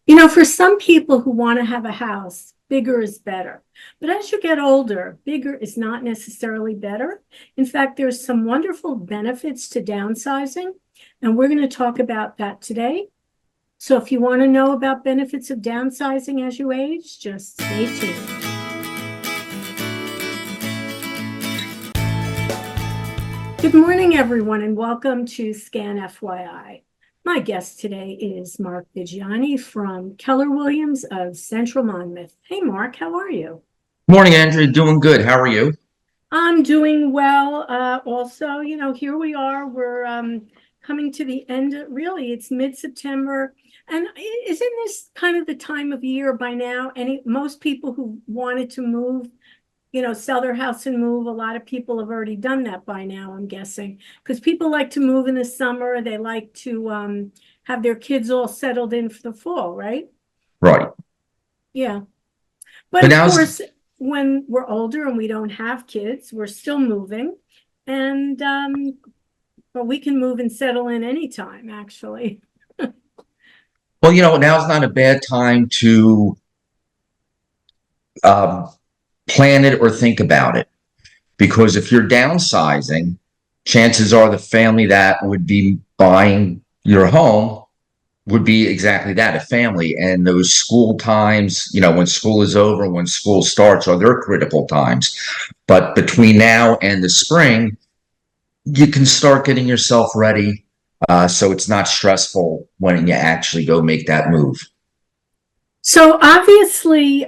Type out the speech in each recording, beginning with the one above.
You know, for some people who want to have a house, bigger is better. But as you get older, bigger is not necessarily better. In fact, there's some wonderful benefits to downsizing, and we're going to talk about that today. So if you want to know about benefits of downsizing as you age, just stay tuned. Good morning, everyone, and welcome to Scan FYI. My guest today is Mark Viggiani from Keller Williams of Central Monmouth. Hey, Mark, how are you? Morning, Andrew. Doing good. How are you? I'm doing well. Also, here we are. We're coming to the end. Really, it's mid-September. And isn't this kind of the time of year by now? Most people who wanted to move, sell their house and move, a lot of people have already done that by now, I'm guessing. Because people like to move in the summer. They like to have their kids all settled in for the fall, right? Right. Yeah. But But of now's course, when we're older and we don't have kids, we're still moving. And but we can move and settle in anytime, actually. now's not a bad time to um, plan it or think about it, because if you're downsizing, chances are the family that would be buying your home would be exactly that, a family. And those school times, when school is over, when school starts, are their critical times. But between now and the spring, you can start getting yourself ready, so it's not stressful when you actually go make that move. So obviously,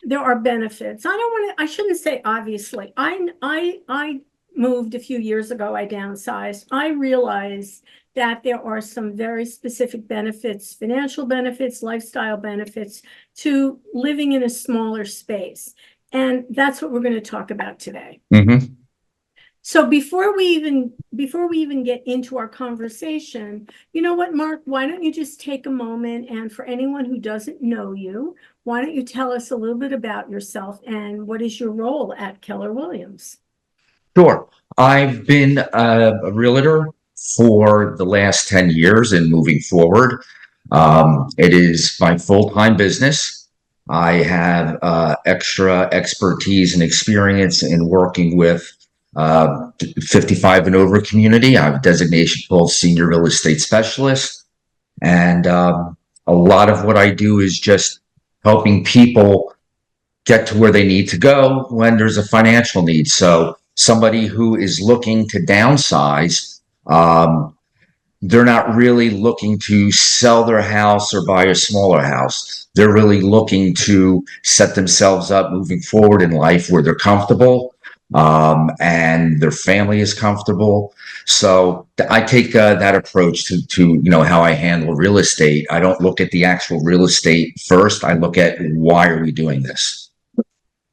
there are benefits. I shouldn't say obviously. I moved a few years ago. I downsized. I realized that there are some very specific benefits, financial benefits, lifestyle benefits to living in a smaller space. And that's what we're going to talk about today. Mm-hmm. So before we even get into our conversation, you know what, Mark, why don't you just take a moment, and for anyone who doesn't know you, why don't you tell us a little bit about yourself and what is your role at Keller Williams? Sure. I've been a realtor for the last 10 years and moving forward. It is my full-time business. I have extra expertise and experience in working with 55 and over community. I have a designation called Senior Real Estate Specialist. And a lot of what I do is just helping people get to where they need to go when there's a financial need. So somebody who is looking to downsize, they're not really looking to sell their house or buy a smaller house. They're really looking to set themselves up moving forward in life where they're comfortable, and their family is comfortable. So I take that approach to how I handle real estate. I don't look at the actual real estate first. I look at, why are we doing this?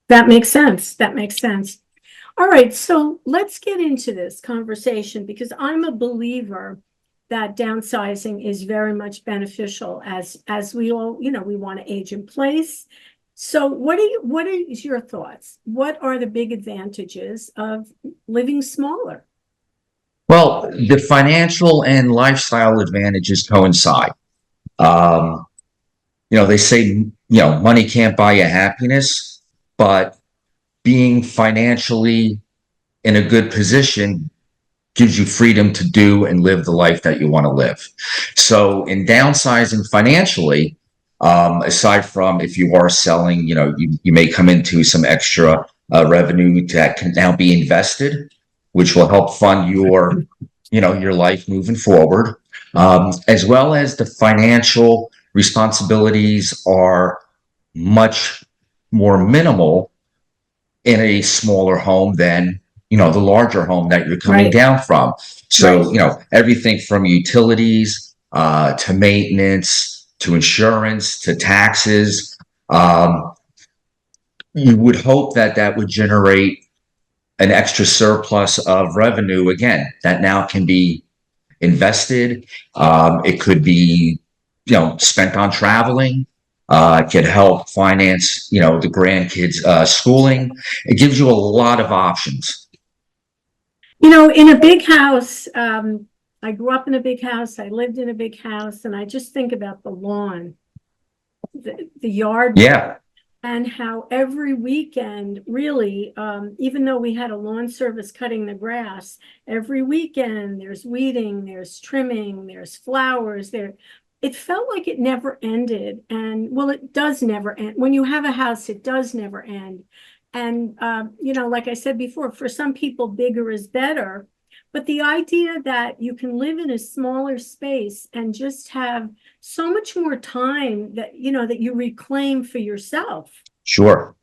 That makes sense. That makes sense. All right, so let's get into this conversation because I'm a believer that downsizing is very much beneficial as we all, we want to age in place. So what is your thoughts? What are the big advantages of living smaller? Well, the financial and lifestyle advantages coincide. Um, they say, money can't buy you happiness, but being financially in a good position gives you freedom to do and live the life that you want to live. So in downsizing financially, aside from if you are selling, you may come into some extra revenue that can now be invested, which will help fund your life moving forward, as well as the financial responsibilities are much more minimal in a smaller home than the larger home that you're coming Right, down from. right. So everything from utilities to maintenance to insurance to taxes. You would hope that that would generate an extra surplus of revenue, again, that now can be invested. It could be spent on traveling. It could help finance the grandkids schooling. It gives you a lot of options. In a big house, I grew up in a big house, I lived in a big house, and I just think about the lawn. the yard Yeah. work, and how every weekend, really, even though we had a lawn service cutting the grass, every weekend there's weeding, there's trimming, there's flowers there. It felt like it never ended. And well, it does never end. When you have a house, it does never end. And, like I said before, for some people, bigger is better. But the idea that you can live in a smaller space and just have so much more time that you reclaim for yourself. Sure.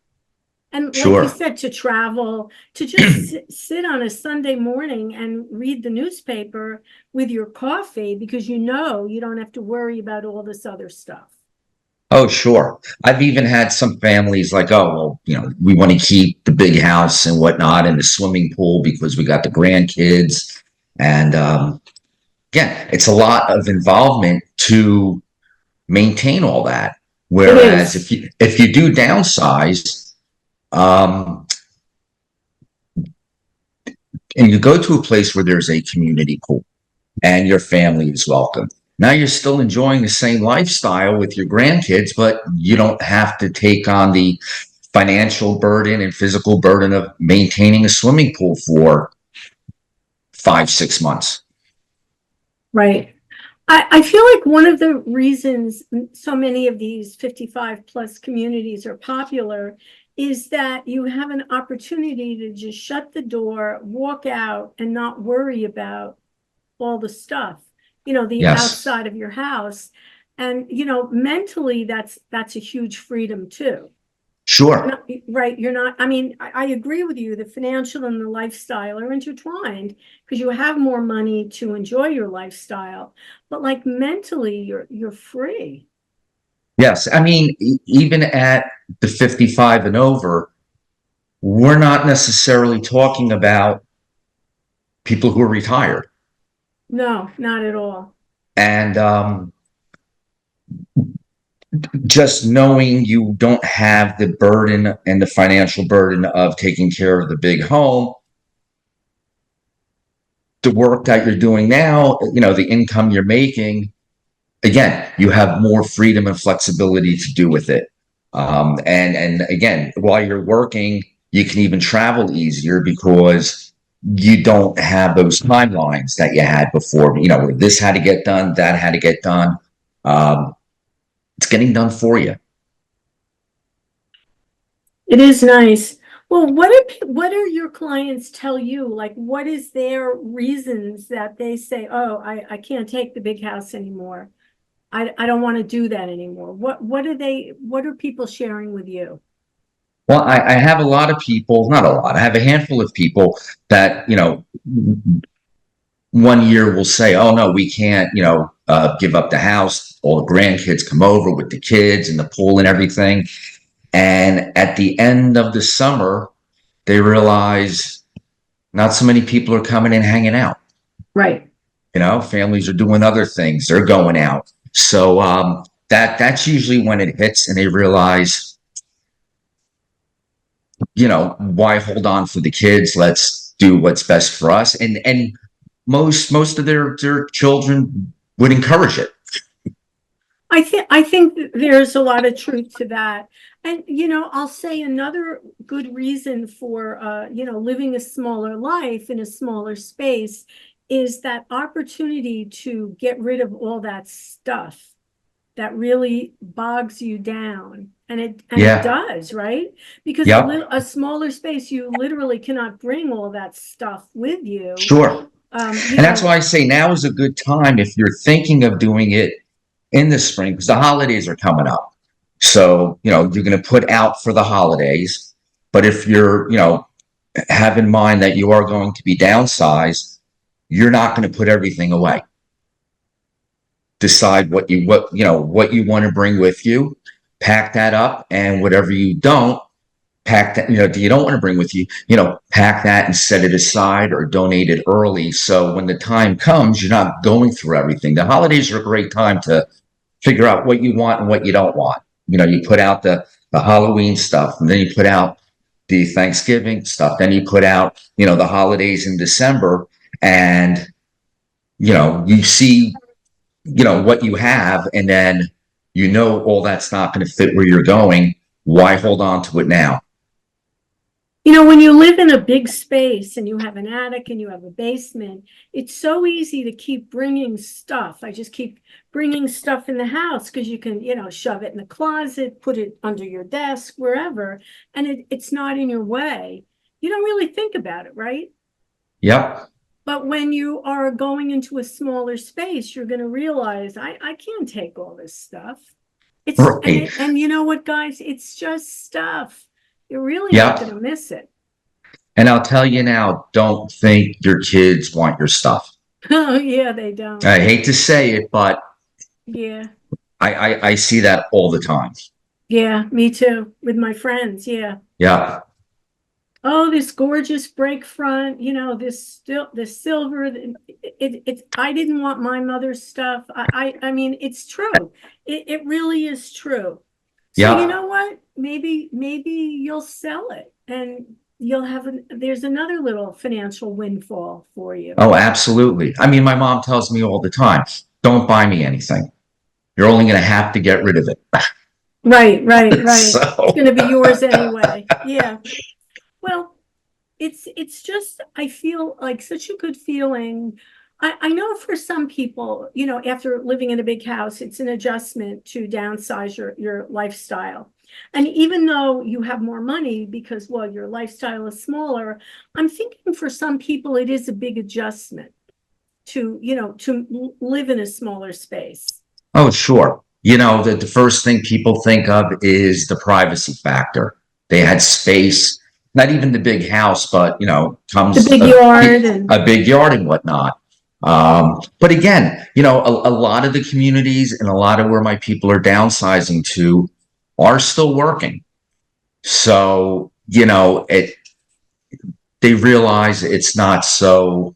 And like you Sure. said, to travel, to just sit on a Sunday morning and read the newspaper with your coffee because you don't have to worry about all this other stuff. Oh, sure. I've even had some families like, oh, well, we want to keep the big house and whatnot and the swimming pool because we got the grandkids. And again, it's a lot of involvement to maintain all that. It Whereas is. if you do downsize, um, and you go to a place where there's a community pool and your family is welcome. Now you're still enjoying the same lifestyle with your grandkids, but you don't have to take on the financial burden and physical burden of maintaining a swimming pool for 5, 6 months. Right. I feel like one of the reasons so many of these 55 plus communities are popular is that you have an opportunity to just shut the door, walk out, and not worry about all the stuff, the Yes. outside of your house. And, mentally, that's a huge freedom too. Sure. Right. You're not, I mean, I agree with you. The financial and the lifestyle are intertwined because you have more money to enjoy your lifestyle. But like mentally, you're free. Yes. I mean, even at the 55 and over, we're not necessarily talking about people who are retired. No, not at all. And just knowing you don't have the burden and the financial burden of taking care of the big home, the work that you're doing now, the income you're making, again, you have more freedom and flexibility to do with it. And again, while you're working, you can even travel easier because you don't have those timelines that you had before. This had to get done, that had to get done. It's getting done for you. It is nice. Well, what are your clients tell you? Like, what is their reasons that they say, oh, I can't take the big house anymore. I don't want to do that anymore. What are people sharing with you? Well, I have a lot of people, not a lot, I have a handful of people that, one year will say, oh, no, we can't, give up the house. All the grandkids come over with the kids and the pool and everything. And at the end of the summer, they realize not so many people are coming and hanging out. Right. Families are doing other things. They're going out. So that's usually when it hits and they realize, why hold on for the kids? Let's do what's best for us. And most of their children would encourage it. I think there's a lot of truth to that. And I'll say another good reason for living a smaller life in a smaller space is that opportunity to get rid of all that stuff that really bogs you down. And it Yeah. does, right? Because Yep. a smaller space, you literally cannot bring all that stuff with you. Sure. And that's why I say now is a good time if you're thinking of doing it in the spring, because the holidays are coming up. So, you're going to put out for the holidays. But if you're, have in mind that you are going to be downsized, you're not going to put everything away. Decide what you want to bring with you, pack that up, and whatever you don't, pack that, you don't want to bring with you, pack that and set it aside or donate it early. So when the time comes, you're not going through everything. The holidays are a great time to figure out what you want and what you don't want. You put out the Halloween stuff, and then you put out the Thanksgiving stuff. Then you put out, the holidays in December, and, you see, what you have, and then you know all that's not going to fit where you're going. Why hold on to it now? You know, when you live in a big space and you have an attic and you have a basement, it's so easy to keep bringing stuff. I just keep bringing stuff in the house because you can, shove it in the closet, put it under your desk, wherever, and it's not in your way. You don't really think about it, right? Yep. But when you are going into a smaller space, you're going to realize I can't take all this stuff. It's Right. and you know what, guys? It's just stuff. You're really not going Yep. to miss it. And I'll tell you now, don't think your kids want your stuff. Oh, yeah, they don't. I hate to say it, but Yeah. I see that all the time. Yeah, me too. With my friends. Yeah. Yeah. Oh, this gorgeous break front, this silver. I didn't want my mother's stuff. I mean, it's true. It really is true. So you Yeah. know what? Maybe you'll sell it and you'll have there's another little financial windfall for you. Oh, absolutely. I mean, my mom tells me all the time, don't buy me anything. You're only going to have to get rid of it. Right, right, right. It's So, going to be yours anyway. Yeah. Well, it's just I feel like such a good feeling. I know for some people, after living in a big house, it's an adjustment to downsize your lifestyle. And even though you have more money because, well, your lifestyle is smaller, I'm thinking for some people it is a big adjustment to live in a smaller space. oh, sure. The first thing people think of is the privacy factor. They had space, not even the big house, but, The comes big yard and a big yard and whatnot. But again, a lot of the communities and a lot of where my people are downsizing to are still working. So, they realize it's not so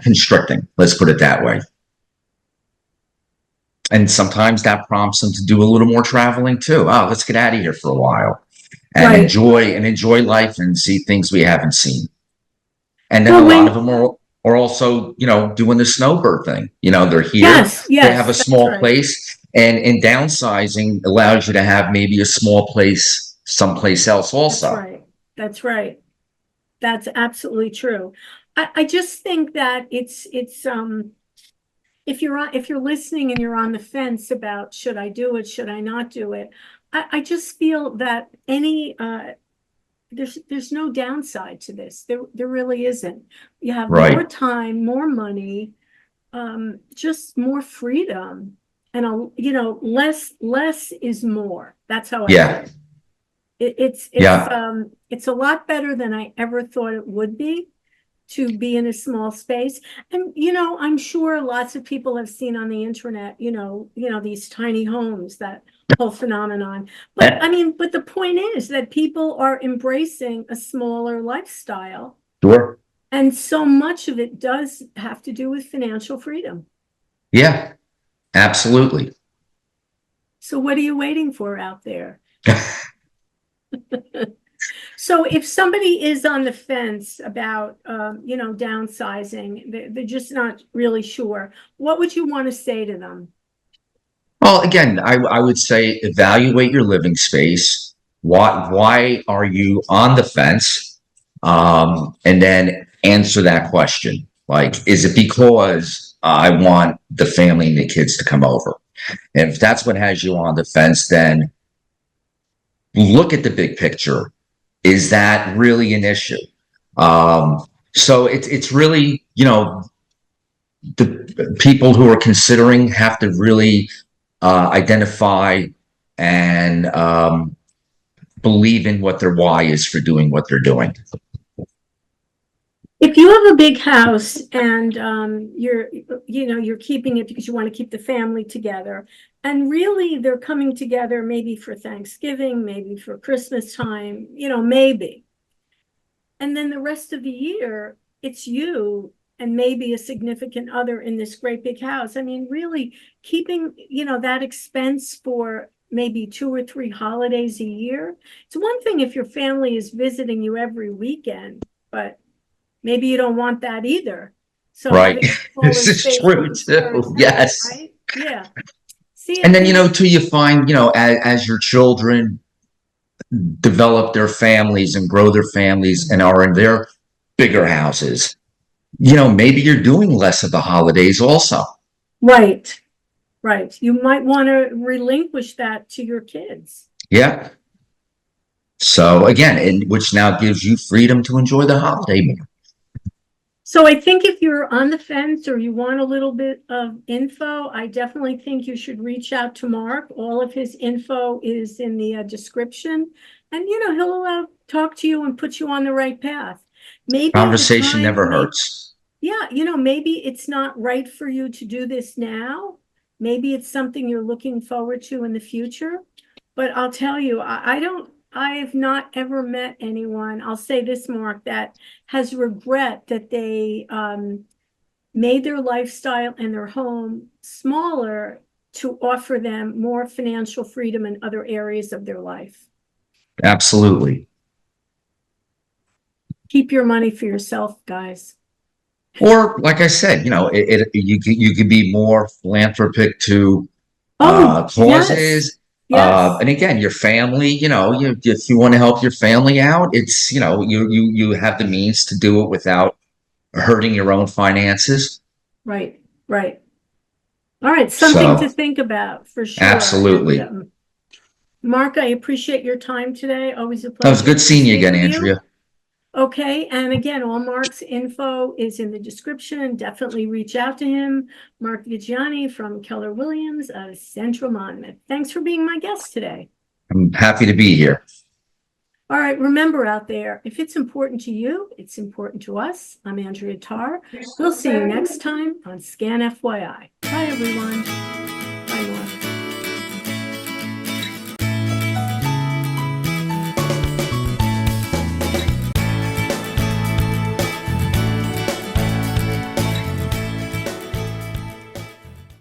constricting. Let's put it that way. And sometimes that prompts them to do a little more traveling too. Oh, let's get out of here for a while and right. enjoy life and see things we haven't seen. And then a Well, lot of when them are also, doing the snowbird thing. They're here, yes, they have yes, a that's small right. place, and downsizing allows you to have maybe a small place someplace else That's also. right. That's right. That's absolutely true. I just think that it's if you're listening and you're on the fence about should I do it, should I not do it, I just feel that there's no downside to this. There really isn't. You have more Right. time, more money, just more freedom, and less is more. That's how I Yeah. feel. Yeah. It's a lot better than I ever thought it would be to be in a small space. And I'm sure lots of people have seen on the internet, these tiny homes, that whole phenomenon. But Eh, I mean, but the point is that people are embracing a smaller lifestyle. Sure. And so much of it does have to do with financial freedom. Yeah. Absolutely. So what are you waiting for out there? So if somebody is on the fence about, downsizing, they're just not really sure, what would you want to say to them? Well, again, I would say evaluate your living space. Why are you on the fence? And then answer that question. Like, is it because I want the family and the kids to come over? And if that's what has you on the fence, then look at the big picture. Is that really an issue? So it's really, the people who are considering have to really identify and believe in what their why is for doing what they're doing. If you have a big house and you're keeping it because you want to keep the family together, and really they're coming together maybe for Thanksgiving, maybe for Christmas time, maybe. And then the rest of the year, it's you and maybe a significant other in this great big house. I mean, really keeping, that expense for maybe 2 or 3 holidays a year. It's one thing if your family is visiting you every weekend, but maybe you don't want that either. So Right. having a smaller This is space true would be very too. expensive, Yes. right? Yeah. See, And and then, you things, know, till you find, you know, as your children develop their families and grow their families and are in their bigger houses, you know, maybe you're doing less of the holidays also. right, right. You might want to relinquish that to your kids. Yeah. So again, which now gives you freedom to enjoy the holiday more. So I think if you're on the fence or you want a little bit of info, I definitely think you should reach out to Mark. All of his info is in the description. And, you know, he'll talk to you and put you on the right path. Maybe the Conversation time, never hurts. yeah, you know, maybe it's not right for you to do this now. Maybe it's something you're looking forward to in the future. But I'll tell you, I have not ever met anyone, I'll say this, Mark, that has regret that they made their lifestyle and their home smaller to offer them more financial freedom in other areas of their life. Absolutely. Keep your money for yourself, guys. Or like I said, you know, you could be more philanthropic to Oh, yes. causes. Yes. And again, your family, you know, if you want to help your family out, it's, you know, you have the means to do it without hurting your own finances. Right. Right. All right. Something to So think about for sure. And absolutely. Mark, I appreciate your time today. Always a That was pleasure good to seeing you speak again, with you. Andrea. Okay, and again, all Mark's info is in the description. Definitely reach out to him. Mark Viggiani from Keller Williams of Central Monmouth. Thanks for being my guest today. I'm happy to be here. All right, remember out there, if it's important to you, it's important to us. I'm Andrea Tarr. We'll see you next time on Scan FYI. Bye, everyone.